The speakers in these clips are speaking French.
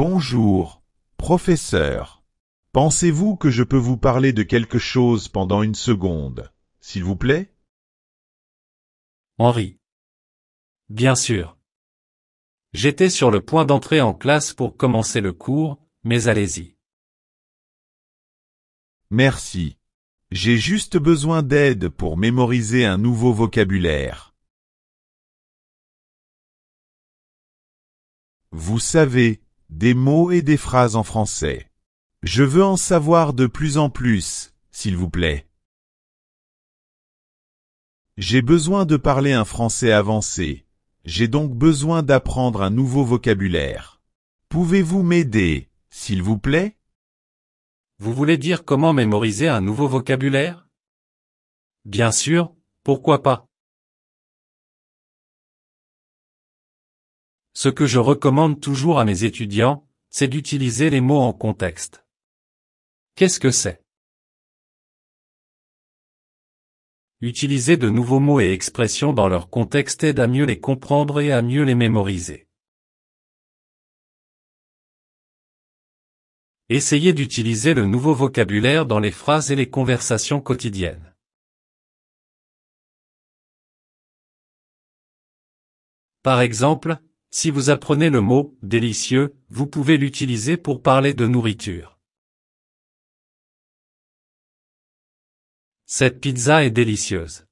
Bonjour, professeur. Pensez-vous que je peux vous parler de quelque chose pendant une seconde, s'il vous plaît? Henri. Bien sûr. J'étais sur le point d'entrer en classe pour commencer le cours, mais allez-y. Merci. J'ai juste besoin d'aide pour mémoriser un nouveau vocabulaire. Vous savez, des mots et des phrases en français. Je veux en savoir de plus en plus, s'il vous plaît. J'ai besoin de parler un français avancé. J'ai donc besoin d'apprendre un nouveau vocabulaire. Pouvez-vous m'aider, s'il vous plaît? Vous voulez dire comment mémoriser un nouveau vocabulaire? Bien sûr, pourquoi pas? Ce que je recommande toujours à mes étudiants, c'est d'utiliser les mots en contexte. Qu'est-ce que c'est? Utiliser de nouveaux mots et expressions dans leur contexte aide à mieux les comprendre et à mieux les mémoriser. Essayez d'utiliser le nouveau vocabulaire dans les phrases et les conversations quotidiennes. Par exemple, si vous apprenez le mot « délicieux », vous pouvez l'utiliser pour parler de nourriture. Cette pizza est délicieuse.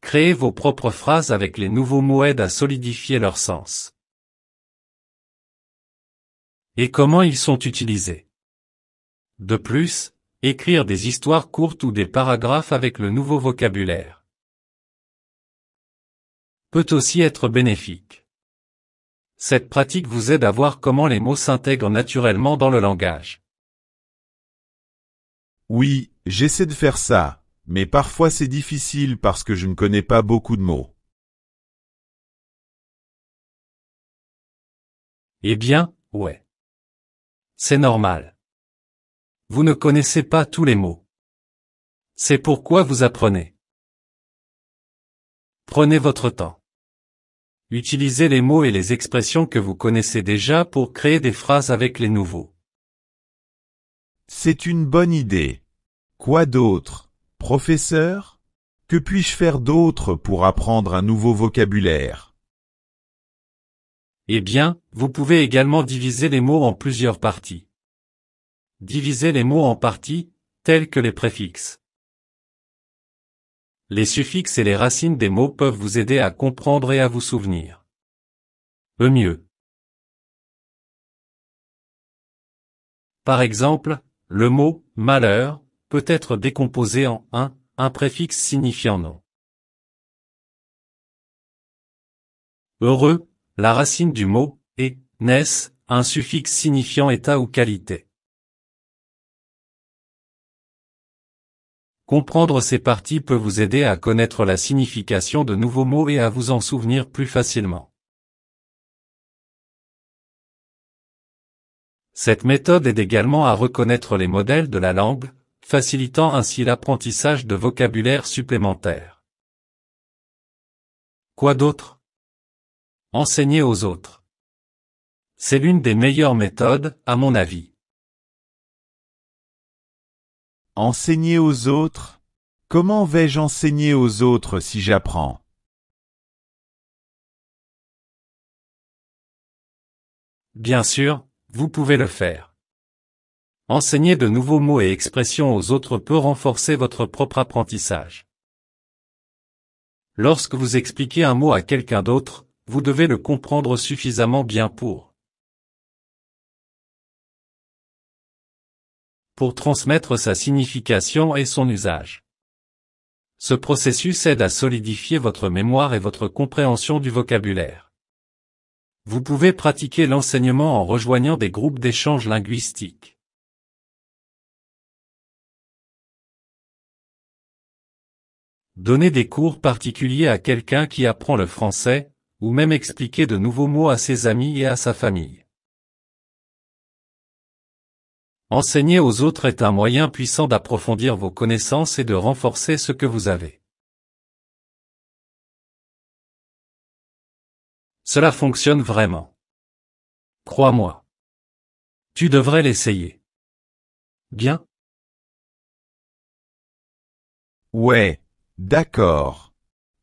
Créez vos propres phrases avec les nouveaux mots aide à solidifier leur sens. Et comment ils sont utilisés? De plus, écrire des histoires courtes ou des paragraphes avec le nouveau vocabulaire peut aussi être bénéfique. Cette pratique vous aide à voir comment les mots s'intègrent naturellement dans le langage. Oui, j'essaie de faire ça, mais parfois c'est difficile parce que je ne connais pas beaucoup de mots. Eh bien, ouais. C'est normal. Vous ne connaissez pas tous les mots. C'est pourquoi vous apprenez. Prenez votre temps. Utilisez les mots et les expressions que vous connaissez déjà pour créer des phrases avec les nouveaux. C'est une bonne idée. Quoi d'autre, professeur? Que puis-je faire d'autre pour apprendre un nouveau vocabulaire? Eh bien, vous pouvez également diviser les mots en plusieurs parties. Divisez les mots en parties, telles que les préfixes. Les suffixes et les racines des mots peuvent vous aider à comprendre et à vous souvenir. Mieux. Par exemple, le mot « malheur » peut être décomposé en un préfixe signifiant non. Heureux, la racine du mot « et » ness, un suffixe signifiant état ou qualité. Comprendre ces parties peut vous aider à connaître la signification de nouveaux mots et à vous en souvenir plus facilement. Cette méthode aide également à reconnaître les modèles de la langue, facilitant ainsi l'apprentissage de vocabulaire supplémentaire. Quoi d'autre? Enseigner aux autres. C'est l'une des meilleures méthodes, à mon avis. Enseigner aux autres? Comment vais-je enseigner aux autres si j'apprends? Bien sûr, vous pouvez le faire. Enseigner de nouveaux mots et expressions aux autres peut renforcer votre propre apprentissage. Lorsque vous expliquez un mot à quelqu'un d'autre, vous devez le comprendre suffisamment bien pour transmettre sa signification et son usage. Ce processus aide à solidifier votre mémoire et votre compréhension du vocabulaire. Vous pouvez pratiquer l'enseignement en rejoignant des groupes d'échange linguistique. Donner des cours particuliers à quelqu'un qui apprend le français, ou même expliquer de nouveaux mots à ses amis et à sa famille. Enseigner aux autres est un moyen puissant d'approfondir vos connaissances et de renforcer ce que vous avez. Cela fonctionne vraiment. Crois-moi. Tu devrais l'essayer. Bien. Ouais, d'accord.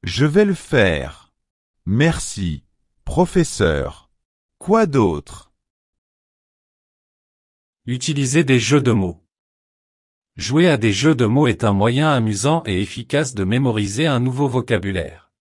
Je vais le faire. Merci, professeur. Quoi d'autre? Utilisez des jeux de mots. Jouer à des jeux de mots est un moyen amusant et efficace de mémoriser un nouveau vocabulaire.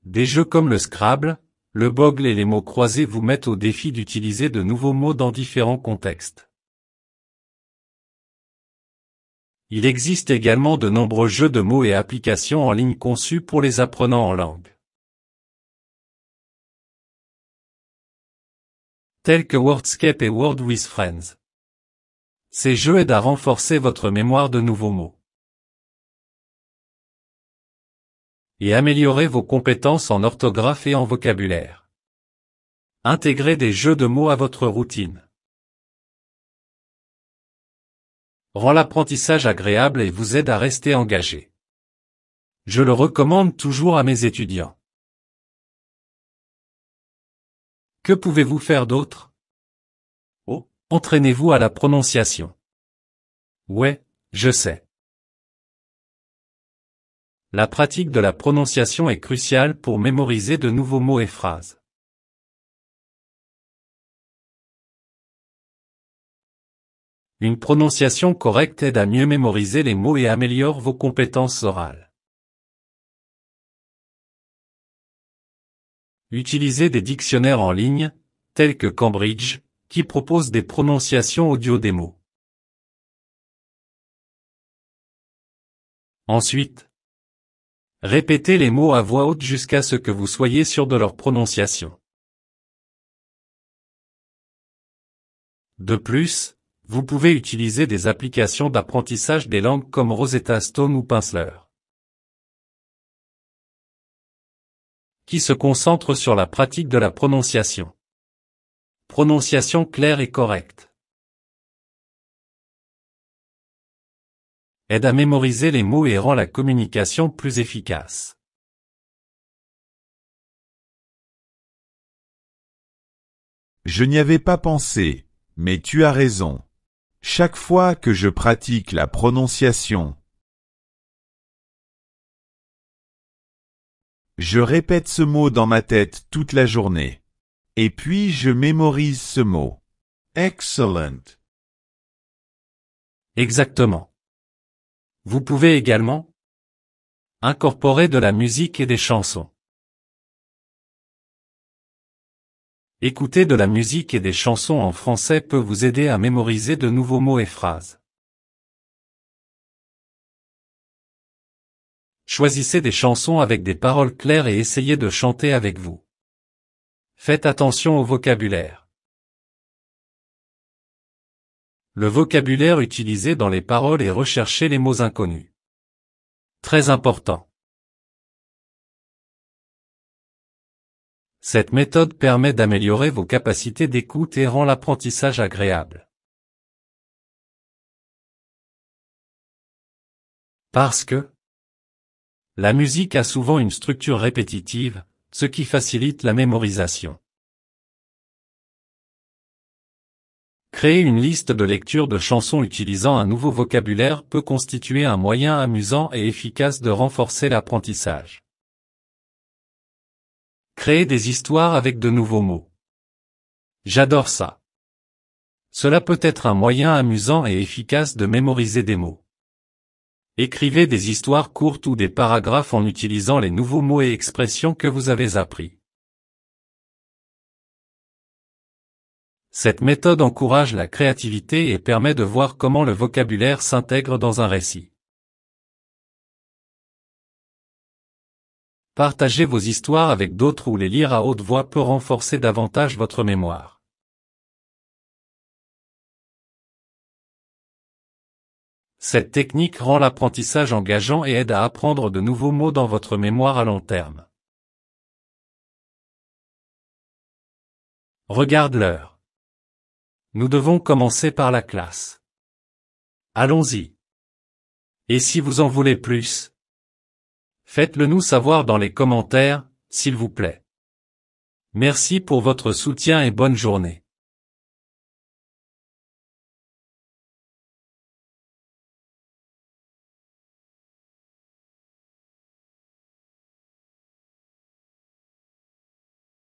Des jeux comme le Scrabble, le Boggle et les mots croisés vous mettent au défi d'utiliser de nouveaux mots dans différents contextes. Il existe également de nombreux jeux de mots et applications en ligne conçus pour les apprenants en langue. Tels que Wordscape et Word with Friends. Ces jeux aident à renforcer votre mémoire de nouveaux mots et améliorer vos compétences en orthographe et en vocabulaire. Intégrez des jeux de mots à votre routine. Rend l'apprentissage agréable et vous aide à rester engagé. Je le recommande toujours à mes étudiants. Que pouvez-vous faire d'autre? Oh, entraînez-vous à la prononciation. Ouais, je sais. La pratique de la prononciation est cruciale pour mémoriser de nouveaux mots et phrases. Une prononciation correcte aide à mieux mémoriser les mots et améliore vos compétences orales. Utilisez des dictionnaires en ligne, tels que Cambridge, qui proposent des prononciations audio des mots. Ensuite, répétez les mots à voix haute jusqu'à ce que vous soyez sûr de leur prononciation. De plus, vous pouvez utiliser des applications d'apprentissage des langues comme Rosetta Stone ou Pimsleur, qui se concentrent sur la pratique de la prononciation. Prononciation claire et correcte. Aide à mémoriser les mots et rend la communication plus efficace. Je n'y avais pas pensé, mais tu as raison. Chaque fois que je pratique la prononciation, je répète ce mot dans ma tête toute la journée. Et puis je mémorise ce mot. Excellent. Exactement. Vous pouvez également incorporer de la musique et des chansons. Écouter de la musique et des chansons en français peut vous aider à mémoriser de nouveaux mots et phrases. Choisissez des chansons avec des paroles claires et essayez de chanter avec vous. Faites attention au vocabulaire. Le vocabulaire utilisé dans les paroles et recherchez les mots inconnus. Très important. Cette méthode permet d'améliorer vos capacités d'écoute et rend l'apprentissage agréable. Parce que la musique a souvent une structure répétitive, ce qui facilite la mémorisation. Créer une liste de lecture de chansons utilisant un nouveau vocabulaire peut constituer un moyen amusant et efficace de renforcer l'apprentissage. Créer des histoires avec de nouveaux mots. J'adore ça. Cela peut être un moyen amusant et efficace de mémoriser des mots. Écrivez des histoires courtes ou des paragraphes en utilisant les nouveaux mots et expressions que vous avez appris. Cette méthode encourage la créativité et permet de voir comment le vocabulaire s'intègre dans un récit. Partager vos histoires avec d'autres ou les lire à haute voix peut renforcer davantage votre mémoire. Cette technique rend l'apprentissage engageant et aide à apprendre de nouveaux mots dans votre mémoire à long terme. Regarde l'heure. Nous devons commencer par la classe. Allons-y. Et si vous en voulez plus, faites-le nous savoir dans les commentaires, s'il vous plaît. Merci pour votre soutien et bonne journée.